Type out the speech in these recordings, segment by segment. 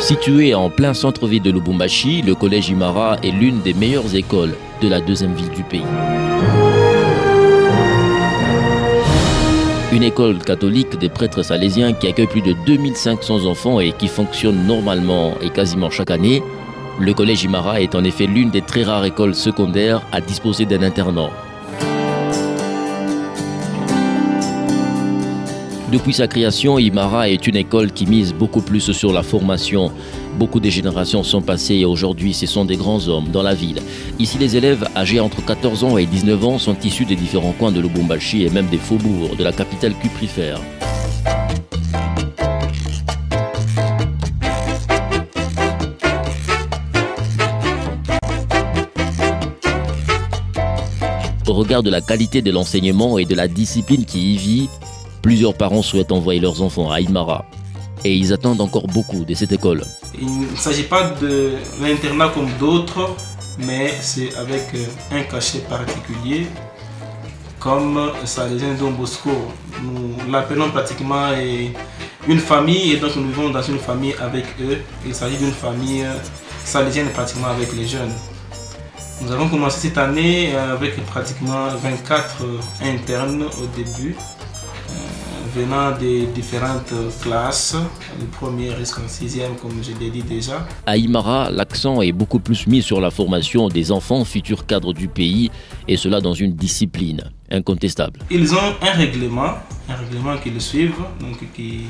Situé en plein centre-ville de Lubumbashi, le collège Imara est l'une des meilleures écoles de la deuxième ville du pays. Une école catholique des prêtres salésiens qui accueille plus de 2500 enfants et qui fonctionne normalement et quasiment chaque année. Le collège Imara est en effet l'une des très rares écoles secondaires à disposer d'un internat. Depuis sa création, Imara est une école qui mise beaucoup plus sur la formation. Beaucoup de générations sont passées et aujourd'hui, ce sont des grands hommes dans la ville. Ici, les élèves âgés entre 14 ans et 19 ans sont issus des différents coins de Lubumbashi et même des faubourgs de la capitale cuprifère. Au regard de la qualité de l'enseignement et de la discipline qui y vit, plusieurs parents souhaitent envoyer leurs enfants à Imara. Et ils attendent encore beaucoup de cette école. Il ne s'agit pas de l'internat comme d'autres, mais c'est avec un cachet particulier, comme Salésien Don Bosco. Nous l'appelons pratiquement une famille, et donc nous vivons dans une famille avec eux. Il s'agit d'une famille salésienne pratiquement avec les jeunes. Nous avons commencé cette année avec pratiquement 24 internes au début, venant des différentes classes, de première jusqu'en sixième, comme je l'ai dit déjà. À Imara, l'accent est beaucoup plus mis sur la formation des enfants futurs cadres du pays, et cela dans une discipline incontestable. Ils ont un règlement qu'ils suivent, donc qui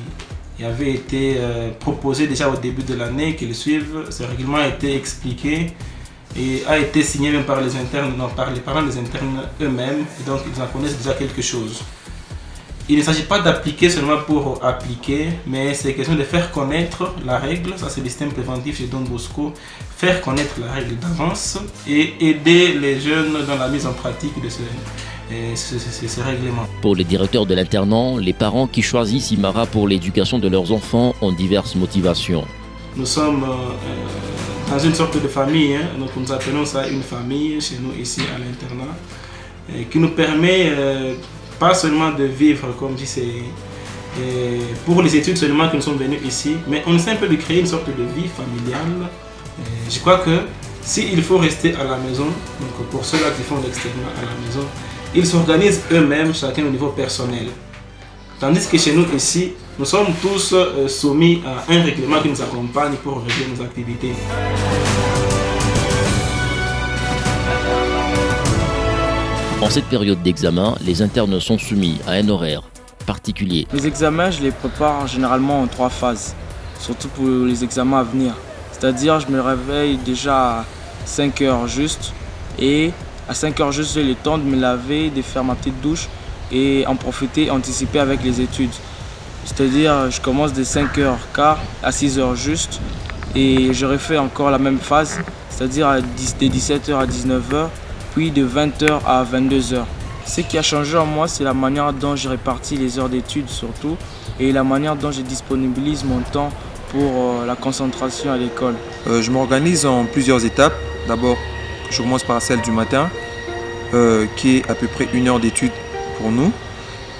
avait été proposé déjà au début de l'année, qu'ils suivent. Ce règlement a été expliqué et a été signé même par les internes, non, par les parents des internes eux-mêmes, et donc ils en connaissent déjà quelque chose. Il ne s'agit pas d'appliquer seulement pour appliquer, mais c'est question de faire connaître la règle. Ça, c'est le système préventif chez Don Bosco. Faire connaître la règle d'avance et aider les jeunes dans la mise en pratique de ce règlement. Pour les directeurs de l'internat, les parents qui choisissent Imara pour l'éducation de leurs enfants ont diverses motivations. Nous sommes dans une sorte de famille, donc nous appelons ça une famille chez nous ici à l'internat, qui nous permet pas seulement de vivre, comme dit, c'est pour les études seulement que nous sommes venus ici, mais on essaie un peu de créer une sorte de vie familiale. Je crois que s'il faut rester à la maison, donc pour ceux-là qui font l'externat à la maison, ils s'organisent eux-mêmes, chacun au niveau personnel. Tandis que chez nous ici, nous sommes tous soumis à un règlement qui nous accompagne pour régler nos activités. En cette période d'examen, les internes sont soumis à un horaire particulier. Les examens, je les prépare généralement en 3 phases, surtout pour les examens à venir. C'est-à-dire, je me réveille déjà à 5 heures juste, et à 5 heures juste, j'ai le temps de me laver, de faire ma petite douche et en profiter, anticiper avec les études. C'est-à-dire, je commence de 5h15 à 6h juste, et je refais encore la même phase, c'est-à-dire de 17h à 19h. Puis de 20h à 22h. Ce qui a changé en moi, c'est la manière dont je répartis les heures d'études surtout, et la manière dont je disponibilise mon temps pour la concentration à l'école. Je m'organise en plusieurs étapes. D'abord, je commence par celle du matin, qui est à peu près 1 heure d'études pour nous,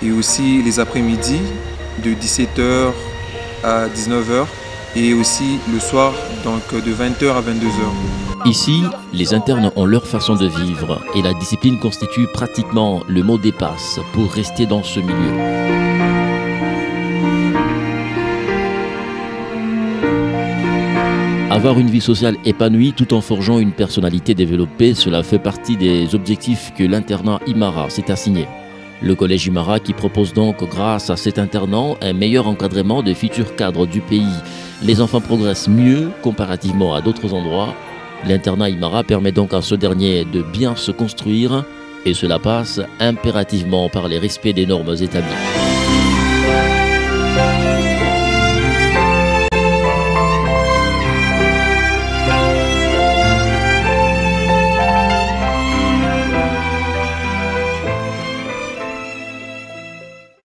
et aussi les après-midi de 17h à 19h, et aussi le soir, donc de 20h à 22h. Ici, les internes ont leur façon de vivre et la discipline constitue pratiquement le mot de passe pour rester dans ce milieu. Avoir une vie sociale épanouie tout en forgeant une personnalité développée, cela fait partie des objectifs que l'internat Imara s'est assigné. Le collège Imara qui propose donc, grâce à cet internat, un meilleur encadrement des futurs cadres du pays. Les enfants progressent mieux comparativement à d'autres endroits. L'internat Imara permet donc à ce dernier de bien se construire et cela passe impérativement par les respects des normes établies.